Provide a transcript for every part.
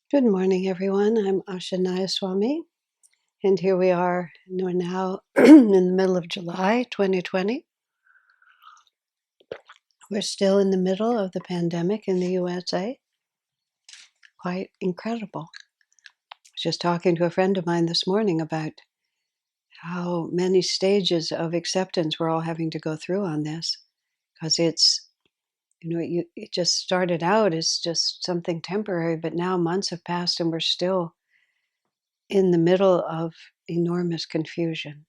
Good morning, everyone. I'm Asha Nayaswami, and here we are. We're now in the middle of July 2020. We're still in the middle of the pandemic in the USA. Quite incredible. I was just talking to a friend of mine this morning about how many stages of acceptance we're all having to go through on this, because it just started out as just something temporary, but now months have passed and we're still in the middle of enormous confusion.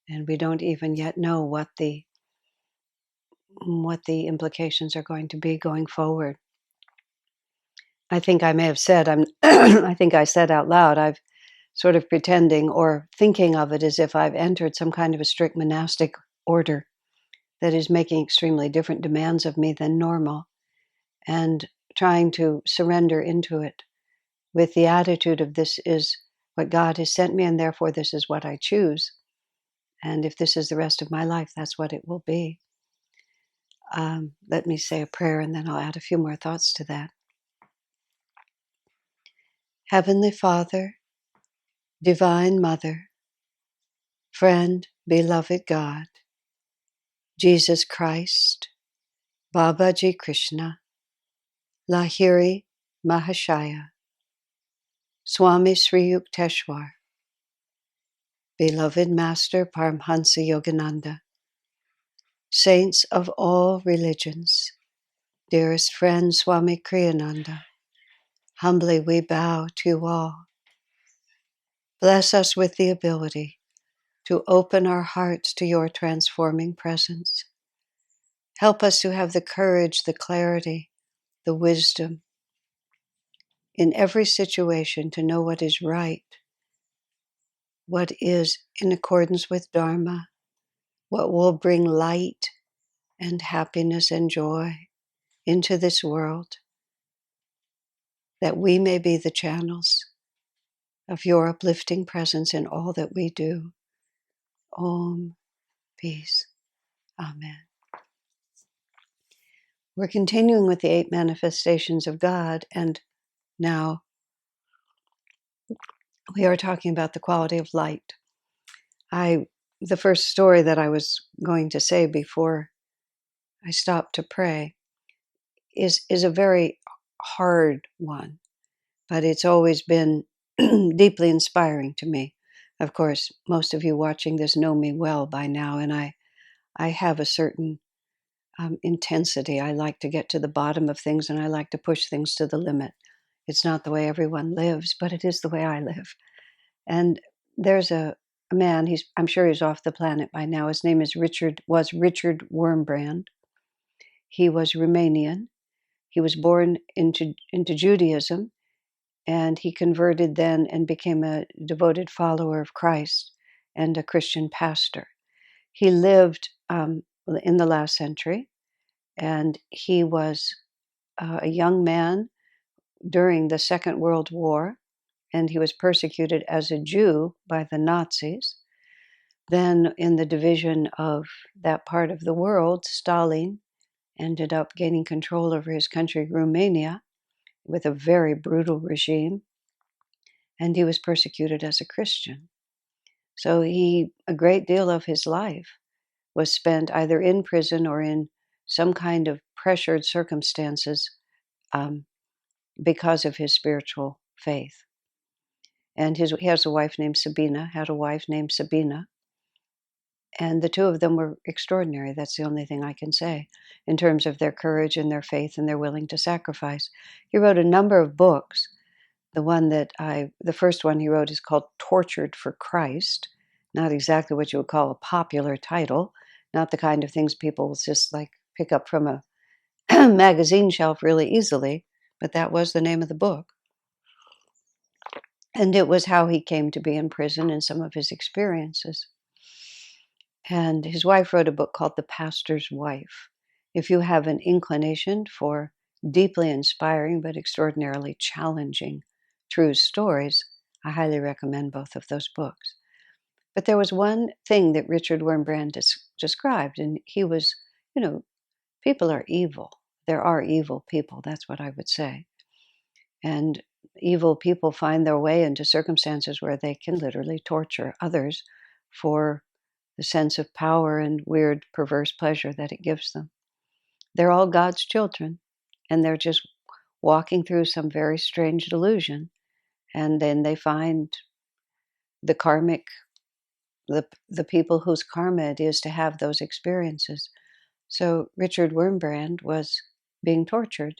And we don't even yet know what the implications are going to be going forward. I think I may have said, I think I said out loud, I've sort of pretending or thinking of it as if I've entered some kind of a strict monastic order that is making extremely different demands of me than normal, and trying to surrender into it with the attitude of, this is what God has sent me, and therefore this is what I choose. And if this is the rest of my life, that's what it will be. Let me say a prayer and then I'll add a few more thoughts to that. Heavenly Father, Divine Mother, Friend, Beloved God, Jesus Christ, Babaji Krishna, Lahiri Mahashaya, Swami Sri Yukteswar, Beloved Master Paramhansa Yogananda, Saints of all religions, dearest friend Swami Kriyananda, humbly we bow to you all. Bless us with the ability to open our hearts to your transforming presence. Help us to have the courage, the clarity, the wisdom in every situation to know what is right, what is in accordance with Dharma, what will bring light and happiness and joy into this world, that we may be the channels of your uplifting presence in all that we do. Om, peace. Amen. We're continuing with the 8 manifestations of God, and now we are talking about the quality of light. The first story that I was going to say before I stopped to pray is a very hard one, but it's always been deeply inspiring to me. Of course, most of you watching this know me well by now, and I have a certain intensity. I like to get to the bottom of things, and I like to push things to the limit. It's not the way everyone lives, but it is the way I live. And there's a man, I'm sure he's off the planet by now. His name was Richard Wurmbrand. He was Romanian. He was born into Judaism, and he converted then and became a devoted follower of Christ and a Christian pastor. He lived in the last century, and he was a young man during the Second World War, and he was persecuted as a Jew by the Nazis. Then, in the division of that part of the world, Stalin ended up gaining control over his country, Romania, with a very brutal regime, and he was persecuted as a Christian. So a great deal of his life was spent either in prison or in some kind of pressured circumstances because of his spiritual faith. And he has a wife named Sabina, had a wife named Sabina. And the two of them were extraordinary. That's the only thing I can say in terms of their courage and their faith and their willing to sacrifice. He wrote a number of books. The first one he wrote is called Tortured for Christ. Not exactly what you would call a popular title, not the kind of things people will just like pick up from a magazine shelf really easily, but that was the name of the book. And it was how he came to be in prison and some of his experiences. And his wife wrote a book called The Pastor's Wife. If you have an inclination for deeply inspiring but extraordinarily challenging true stories, I highly recommend both of those books. But there was one thing that Richard Wurmbrand described, and he was, people are evil. There are evil people, that's what I would say. And evil people find their way into circumstances where they can literally torture others for the sense of power and weird, perverse pleasure that it gives them. They're all God's children, and they're just walking through some very strange delusion. And then they find the karmic, the people whose karma it is to have those experiences. So Richard Wurmbrand was being tortured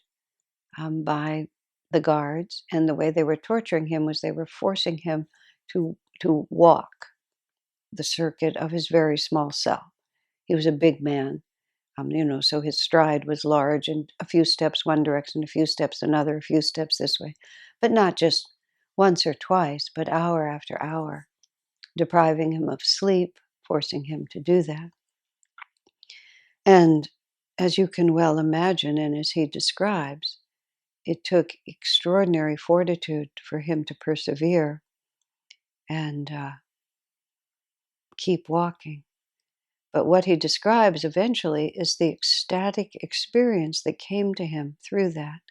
by the guards, and the way they were torturing him was they were forcing him to walk the circuit of his very small cell. He was a big man, so his stride was large, and a few steps one direction, a few steps another, a few steps this way, but not just once or twice, but hour after hour, depriving him of sleep, forcing him to do that. And as you can well imagine, and as he describes, it took extraordinary fortitude for him to persevere and keep walking. But what he describes eventually is the ecstatic experience that came to him through that.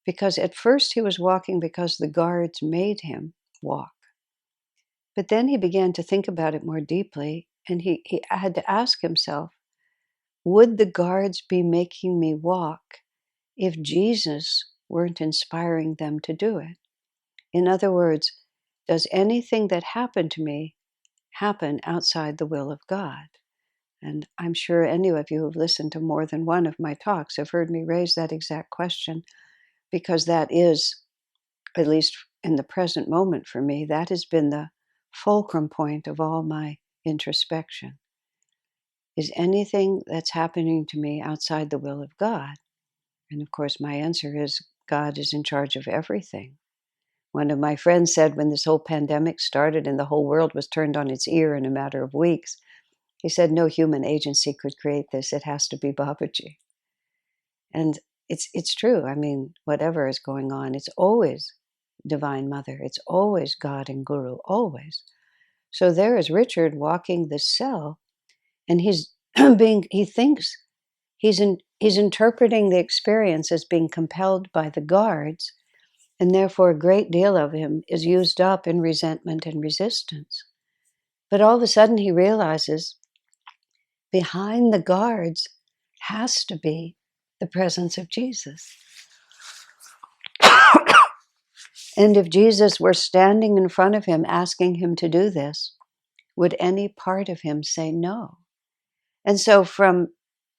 Because at first he was walking because the guards made him walk. But then he began to think about it more deeply, and he had to ask himself, would the guards be making me walk if Jesus weren't inspiring them to do it? In other words, does anything that happened to me happen outside the will of God? And I'm sure any of you who've listened to more than one of my talks have heard me raise that exact question, because that is, at least in the present moment for me, that has been the fulcrum point of all my introspection. Is anything that's happening to me outside the will of God? And of course, my answer is God is in charge of everything. One of my friends said when this whole pandemic started and the whole world was turned on its ear in a matter of weeks, he said, no human agency could create this. It has to be Babaji. And it's true. I mean, whatever is going on, it's always Divine Mother. It's always God and Guru, always. So there is Richard walking the cell, and he's he thinks he's interpreting the experience as being compelled by the guards, and therefore a great deal of him is used up in resentment and resistance. But all of a sudden he realizes behind the guards has to be the presence of Jesus. And if Jesus were standing in front of him asking him to do this, would any part of him say no? And so from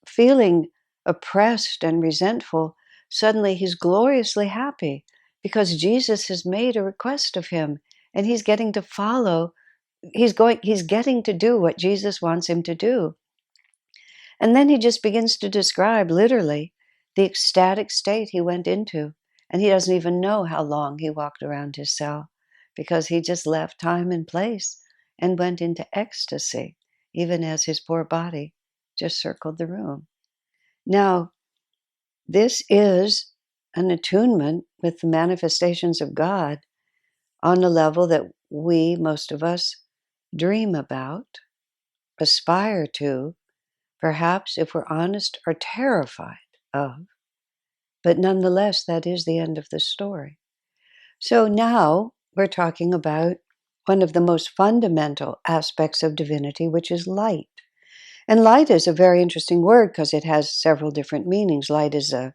feeling oppressed and resentful, suddenly he's gloriously happy because Jesus has made a request of him, and he's getting to follow. He's getting to do what Jesus wants him to do. And then he just begins to describe literally the ecstatic state he went into. And he doesn't even know how long he walked around his cell, because he just left time and place and went into ecstasy, even as his poor body just circled the room. Now, this is an attunement with the manifestations of God on a level that we, most of us, dream about, aspire to, perhaps, if we're honest, are terrified of. But nonetheless, that is the end of the story. So now we're talking about one of the most fundamental aspects of divinity, which is light. And light is a very interesting word because it has several different meanings. Light is a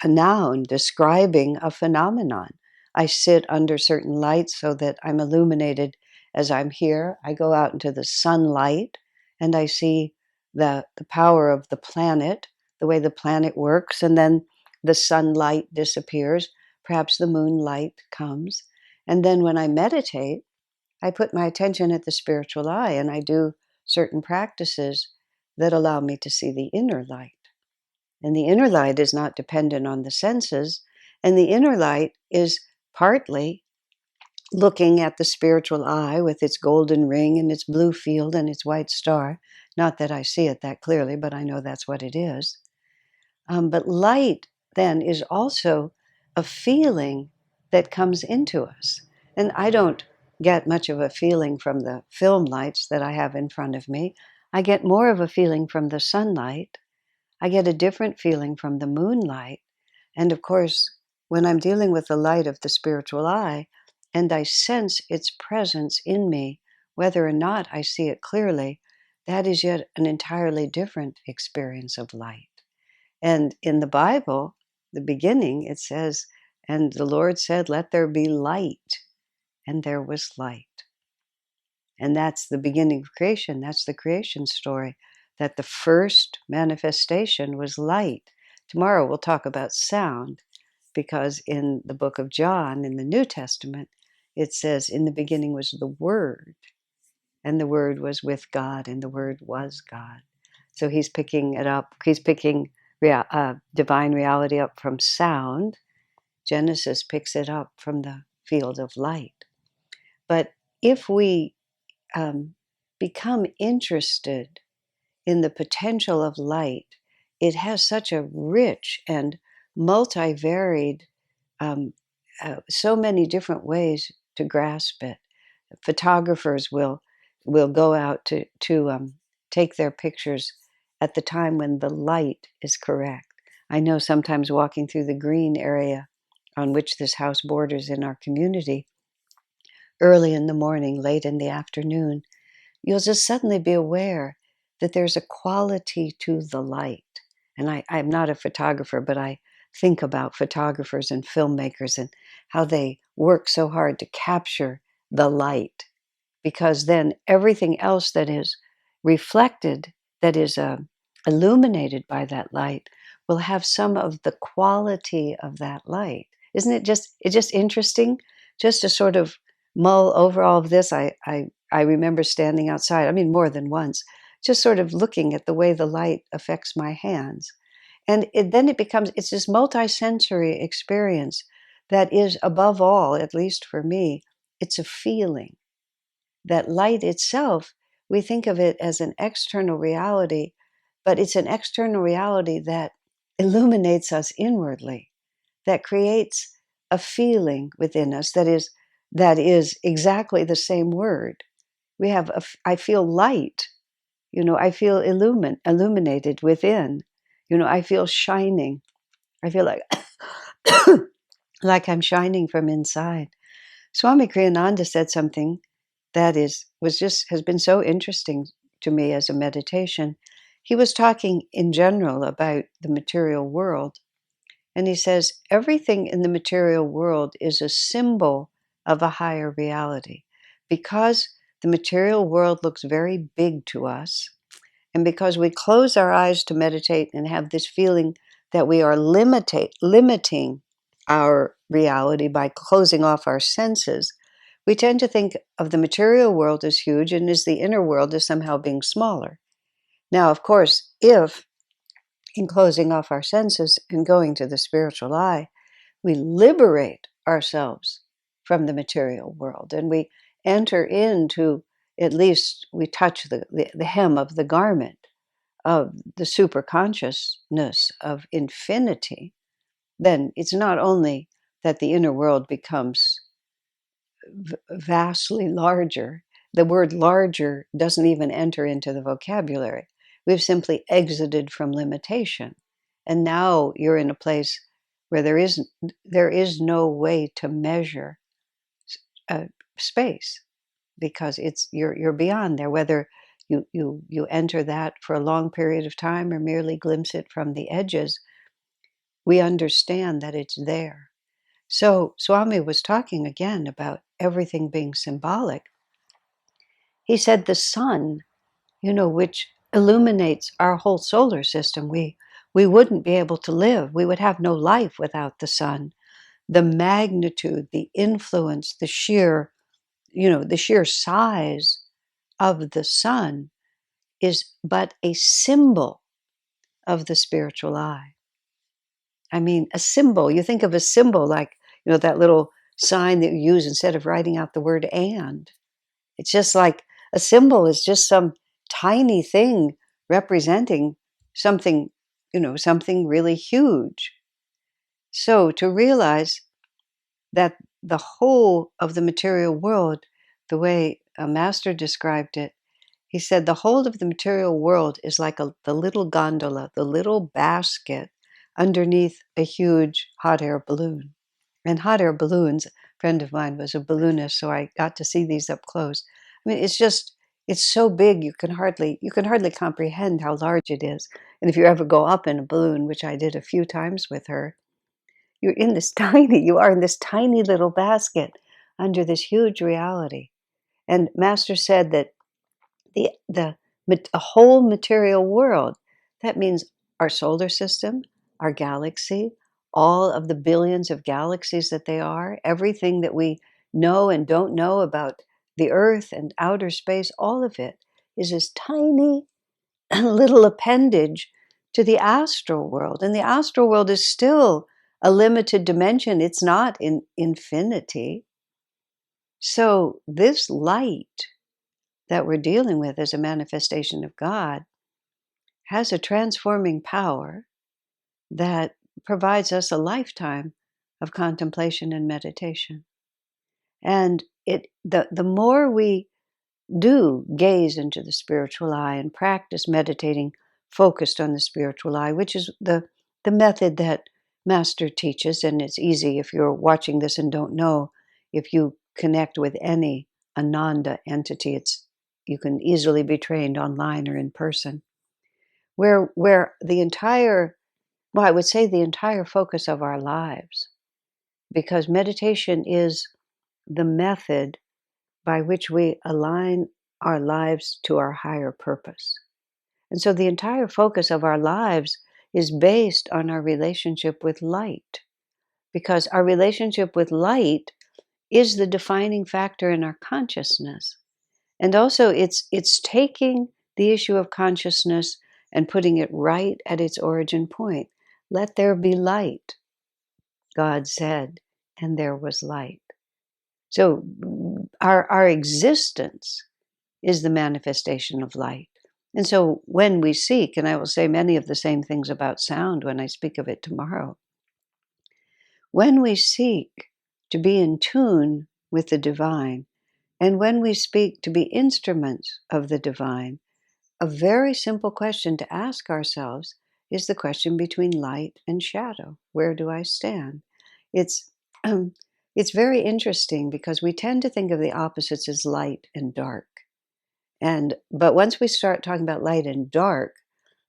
noun describing a phenomenon. I sit under certain lights so that I'm illuminated as I'm here. I go out into the sunlight and I see the power of the planet, the way the planet works, and then the sunlight disappears. Perhaps the moonlight comes. And then when I meditate, I put my attention at the spiritual eye and I do certain practices that allow me to see the inner light. And the inner light is not dependent on the senses. And the inner light is partly looking at the spiritual eye with its golden ring and its blue field and its white star. Not that I see it that clearly, but I know that's what it is. But light then is also a feeling that comes into us. And I don't get much of a feeling from the film lights that I have in front of me. I get more of a feeling from the sunlight. I get a different feeling from the moonlight. And of course, when I'm dealing with the light of the spiritual eye and I sense its presence in me, whether or not I see it clearly, that is yet an entirely different experience of light. And in the Bible, the beginning, it says, and the Lord said, "Let there be light." And there was light. And that's the beginning of creation. That's the creation story, that the first manifestation was light. Tomorrow we'll talk about sound, because in the book of John, in the New Testament, it says, "In the beginning was the Word, and the Word was with God, and the Word was God." So he's picking it up, he's picking divine reality up from sound. Genesis picks it up from the field of light. But if we become interested in the potential of light, it has such a rich and multivaried, so many different ways to grasp it. Photographers will go out to take their pictures at the time when the light is correct. I know sometimes walking through the green area on which this house borders in our community, early in the morning, late in the afternoon, you'll just suddenly be aware that there's a quality to the light. And I'm not a photographer, but I think about photographers and filmmakers and how they work so hard to capture the light, because then everything else that is reflected, that is illuminated by that light, will have some of the quality of that light. Isn't it just interesting just to sort of mull over all of this? I remember standing outside, I mean, more than once, just sort of looking at the way the light affects my hands. And then it becomes, it's this multisensory experience that is, above all, at least for me, it's a feeling. That light itself, we think of it as an external reality, but it's an external reality that illuminates us inwardly, that creates a feeling within us that is exactly the same word. We have I feel light, I feel illuminated within, I feel shining. I feel like like I'm shining from inside. Swami Kriyananda said something that has been so interesting to me as a meditation. He was talking in general about the material world, and he says everything in the material world is a symbol of a higher reality. Because the material world looks very big to us, and because we close our eyes to meditate and have this feeling that we are limiting our reality by closing off our senses, we tend to think of the material world as huge and as the inner world as somehow being smaller. Now, of course, if in closing off our senses and going to the spiritual eye, we liberate ourselves from the material world and we enter into, at least we touch the hem of the garment of the superconsciousness of infinity, then it's not only that the inner world becomes vastly larger. The word larger doesn't even enter into the vocabulary. We've simply exited from limitation. And now you're in a place where there is no way to measure space, because you're beyond there. Whether you enter that for a long period of time or merely glimpse it from the edges, we understand that it's there. So Swami was talking again about everything being symbolic. He said the sun, which illuminates our whole solar system, we wouldn't be able to live. We would have no life without the sun. The magnitude, the influence, the sheer size of the sun is but a symbol of the spiritual eye. I mean, a symbol, you think of a symbol like, that little sign that you use instead of writing out the word "and." It's just like a symbol is just some tiny thing representing something, something really huge. So to realize that the whole of the material world, the way a master described it, he said the whole of the material world is like the little gondola, the little basket underneath a huge hot air balloon. And hot air balloons, a friend of mine was a balloonist, so I got to see these up close. I mean, it's so big you can hardly comprehend how large it is. And if you ever go up in a balloon, which I did a few times with her, you are in this tiny little basket under this huge reality. And Master said that a whole material world, that means our solar system, our galaxy, all of the billions of galaxies that they are, everything that we know and don't know about the earth and outer space, all of it is this tiny little appendage to the astral world. And the astral world is still a limited dimension, it's not in infinity. So this light that we're dealing with as a manifestation of God has a transforming power that provides us a lifetime of contemplation and meditation. And the more we do gaze into the spiritual eye and practice meditating focused on the spiritual eye, which is the method that Master teaches, and it's easy if you're watching this and don't know, if you connect with any Ananda entity, you can easily be trained online or in person, where the entire, well, I would say the entire focus of our lives, because meditation is the method by which we align our lives to our higher purpose. And so the entire focus of our lives is based on our relationship with light, because our relationship with light is the defining factor in our consciousness. And also it's taking the issue of consciousness and putting it right at its origin point. Let there be light, God said, and there was light. So our existence is the manifestation of light. And so when we seek, and I will say many of the same things about sound when I speak of it tomorrow, when we seek to be in tune with the divine, and when we speak to be instruments of the divine, a very simple question to ask ourselves is the question between light and shadow. Where do I stand? It's it's very interesting because we tend to think of the opposites as light and dark. But once we start talking about light and dark,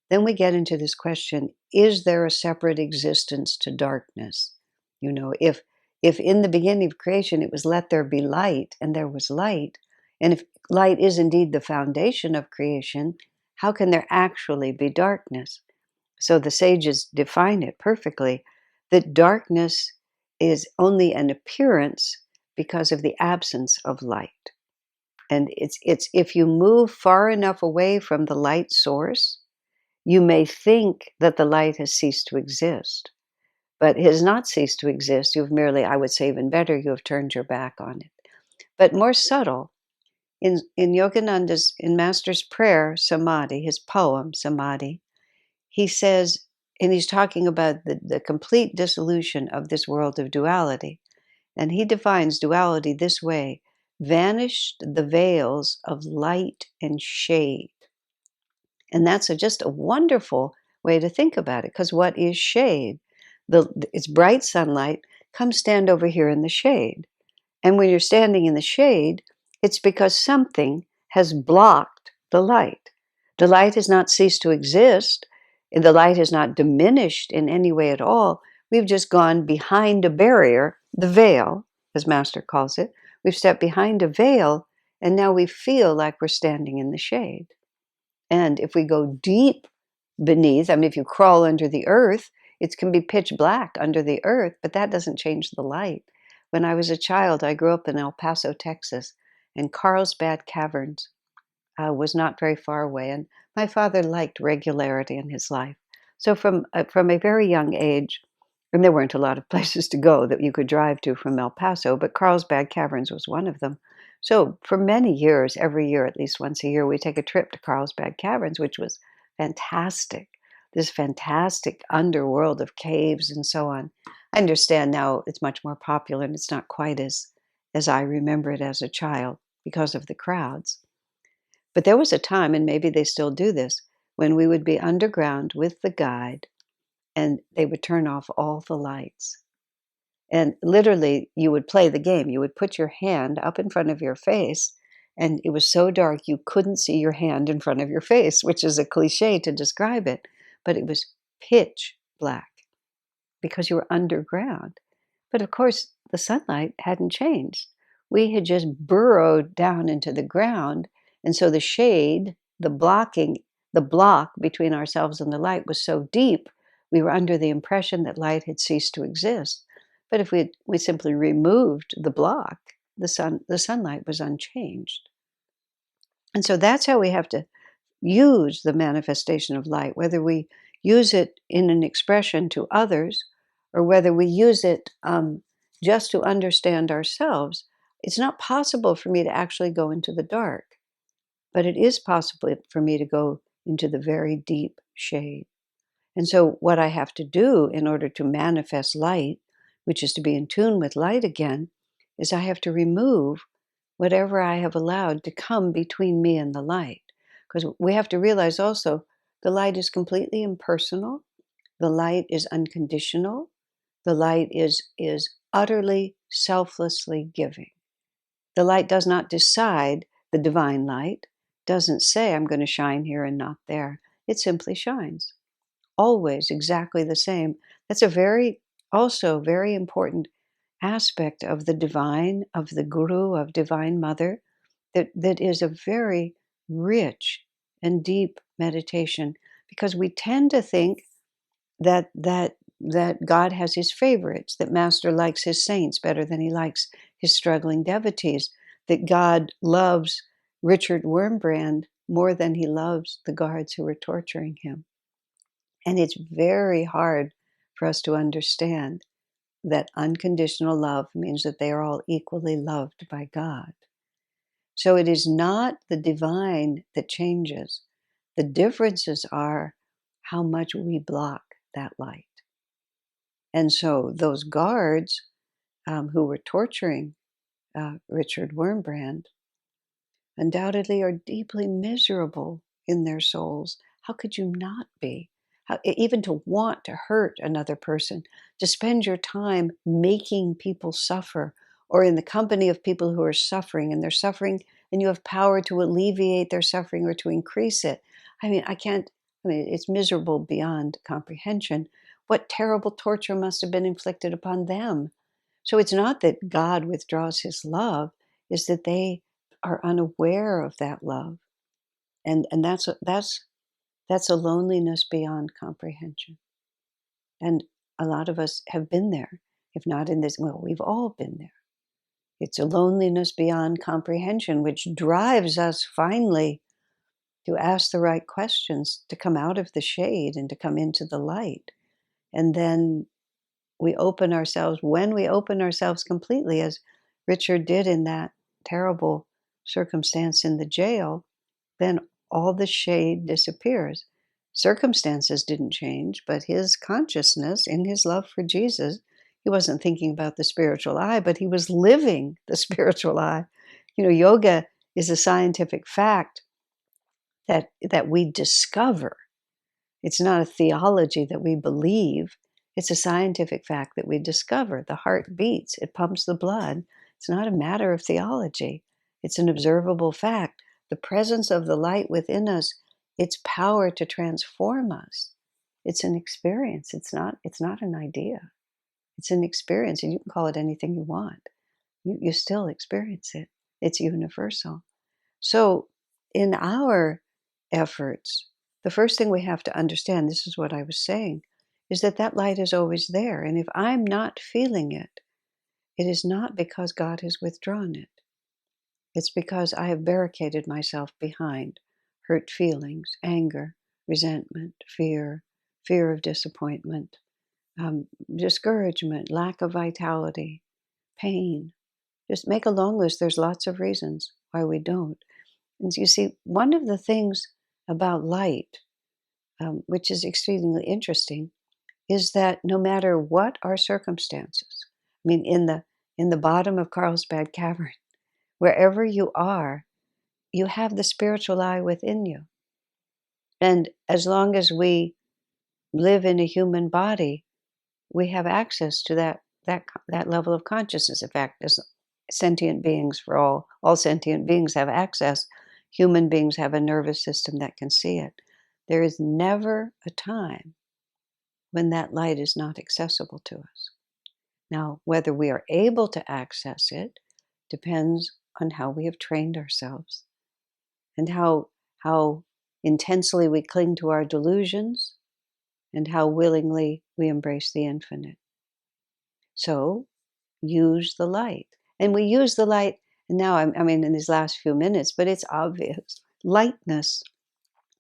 then we get into this question, is there a separate existence to darkness? If in the beginning of creation it was let there be light and there was light, and if light is indeed the foundation of creation, how can there actually be darkness? So the sages define it perfectly, that darkness is only an appearance because of the absence of light. And it's if you move far enough away from the light source, you may think that the light has ceased to exist, but it has not ceased to exist. You've merely, I would say even better, you have turned your back on it. But more subtle, in Yogananda's, in Master's prayer, Samadhi, his poem, Samadhi, he says, and he's talking about the complete dissolution of this world of duality. And he defines duality this way: vanished the veils of light and shade. And that's just a wonderful way to think about it, because what is shade? It's bright sunlight. Come stand over here in the shade. And when you're standing in the shade, it's because something has blocked the light. The light has not ceased to exist. The light has not diminished in any way at all. We've just gone behind a barrier, the veil, as Master calls it. We've stepped behind a veil, and now we feel like we're standing in the shade. And if we go deep beneath, I mean, if you crawl under the earth, it can be pitch black under the earth, but that doesn't change the light. When I was a child, I grew up in El Paso, Texas, and Carlsbad Caverns was not very far away. And my father liked regularity in his life. So from a very young age, and there weren't a lot of places to go that you could drive to from El Paso, but Carlsbad Caverns was one of them. So for many years, every year, at least once a year, we take a trip to Carlsbad Caverns, which was fantastic. This fantastic underworld of caves and so on. I understand now it's much more popular and it's not quite as I remember it as a child because of the crowds. But there was a time, and maybe they still do this, when we would be underground with the guide and they would turn off all the lights. And literally, you would play the game. You would put your hand up in front of your face, and it was so dark you couldn't see your hand in front of your face, which is a cliche to describe it, but it was pitch black because you were underground. But of course, the sunlight hadn't changed. We had just burrowed down into the ground, and so the shade, the block between ourselves and the light was so deep, we were under the impression that light had ceased to exist. But if we simply removed the block, the sunlight was unchanged. And so that's how we have to use the manifestation of light, whether we use it in an expression to others or whether we use it just to understand ourselves. It's not possible for me to actually go into the dark, but it is possible for me to go into the very deep shade. And so, what I have to do in order to manifest light, which is to be in tune with light again, is I have to remove whatever I have allowed to come between me and the light. Because we have to realize also the light is completely impersonal, the light is unconditional, the light is utterly selflessly giving. The light does not decide, the divine light doesn't say, I'm going to shine here and not there. It simply shines, always exactly the same. That's also very important aspect of the divine, of the guru, of divine mother, that is a very rich and deep meditation, because we tend to think that God has his favorites, that Master likes his saints better than he likes his struggling devotees, that God loves Richard Wurmbrand more than he loves the guards who were torturing him. And it's very hard for us to understand that unconditional love means that they are all equally loved by God. So it is not the divine that changes. The differences are how much we block that light. And so those guards who were torturing Richard Wurmbrand undoubtedly are deeply miserable in their souls. How could you not be? Even to want to hurt another person, to spend your time making people suffer, or in the company of people who are suffering, and they're suffering, and you have power to alleviate their suffering or to increase it. It's miserable beyond comprehension. What terrible torture must have been inflicted upon them. So it's not that God withdraws his love, it's that they are unaware of that love. And that's a loneliness beyond comprehension. And a lot of us have been there. If not in this, well, we've all been there. It's a loneliness beyond comprehension, which drives us finally to ask the right questions, to come out of the shade and to come into the light. And then when we open ourselves completely, as Richard did in that terrible circumstance in the jail, then all the shade disappears. Circumstances didn't change, but his consciousness, in his love for Jesus, he wasn't thinking about the spiritual eye, but he was living the spiritual eye. Yoga is a scientific fact that we discover. It's not a theology that we believe. It's a scientific fact that we discover. The heart beats, it pumps the blood. It's not a matter of theology. It's an observable fact. The presence of the light within us, its power to transform us. It's an experience. It's not an idea. It's an experience, and you can call it anything you want. You still experience it. It's universal. So in our efforts, the first thing we have to understand, this is what I was saying, is that light is always there. And if I'm not feeling it, it is not because God has withdrawn it. It's because I have barricaded myself behind hurt feelings, anger, resentment, fear of disappointment, discouragement, lack of vitality, pain. Just make a long list. There's lots of reasons why we don't. And you see, one of the things about light, which is extremely interesting, is that no matter what our circumstances, in the bottom of Carlsbad Cavern, wherever you are, you have the spiritual eye within you. And as long as we live in a human body, we have access to that that level of consciousness. In fact, as sentient beings, for all sentient beings have access. Human beings have a nervous system that can see it. There is never a time when that light is not accessible to us. Now, whether we are able to access it depends on how we have trained ourselves and how intensely we cling to our delusions and how willingly we embrace the infinite. So, use the light. And we use the light, and now I mean, in these last few minutes, but it's obvious. Lightness.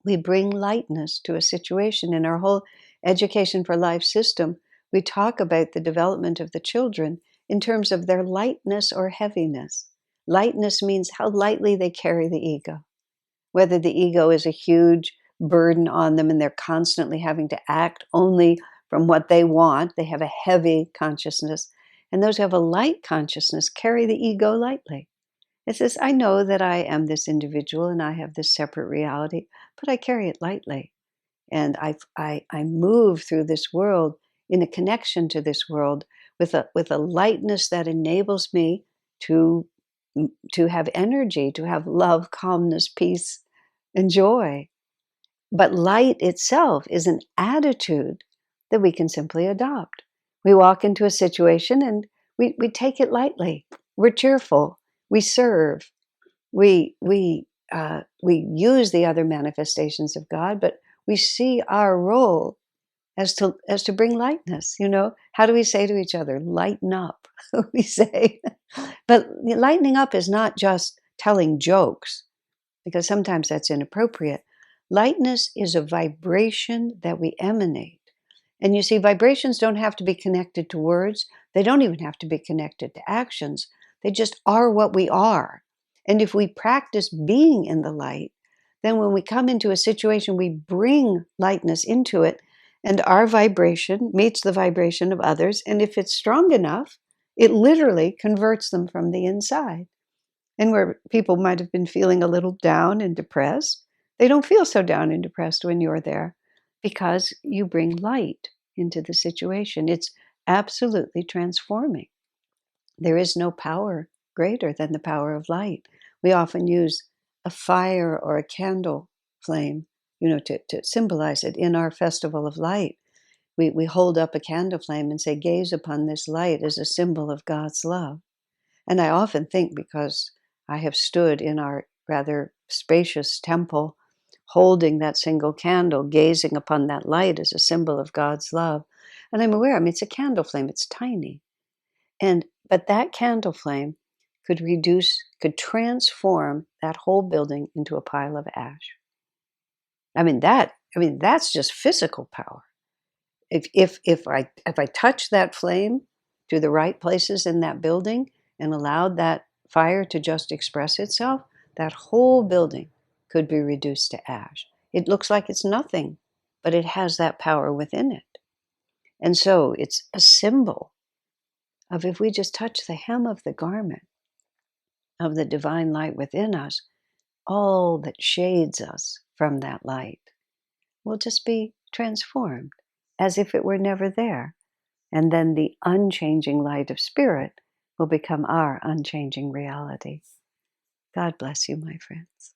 We bring lightness to a situation. In our whole Education for Life system, we talk about the development of the children in terms of their lightness or heaviness. Lightness means how lightly they carry the ego. Whether the ego is a huge burden on them and they're constantly having to act only from what they want, they have a heavy consciousness. And those who have a light consciousness carry the ego lightly. It says, I know that I am this individual and I have this separate reality, but I carry it lightly. And I move through this world in a connection to this world with a lightness that enables me to have energy, to have love, calmness, peace, and joy. But light itself is an attitude that we can simply adopt. We walk into a situation and we take it lightly. We're cheerful. We serve. We use the other manifestations of God, but we see our role as to bring lightness. How do we say to each other, lighten up? We say, but lightening up is not just telling jokes, because sometimes that's inappropriate. Lightness is a vibration that we emanate. And you see, vibrations don't have to be connected to words. They don't even have to be connected to actions. They just are what we are. And if we practice being in the light, then when we come into a situation, we bring lightness into it, and our vibration meets the vibration of others. And if it's strong enough, it literally converts them from the inside. And where people might have been feeling a little down and depressed, they don't feel so down and depressed when you're there, because you bring light into the situation. It's absolutely transforming. There is no power greater than the power of light. We often use a fire or a candle flame, to symbolize it. In our festival of light, we hold up a candle flame and say, gaze upon this light as a symbol of God's love. And I often think, because I have stood in our rather spacious temple, holding that single candle, gazing upon that light as a symbol of God's love. And I'm aware, it's a candle flame, it's tiny. But that candle flame could transform that whole building into a pile of ash. That's just physical power. If I touch that flame to the right places in that building and allowed that fire to just express itself, that whole building could be reduced to ash. It looks like it's nothing, but it has that power within it. And so it's a symbol of, if we just touch the hem of the garment of the divine light within us, all that shades us from that light will just be transformed as if it were never there. And then the unchanging light of spirit will become our unchanging reality. God bless you, my friends.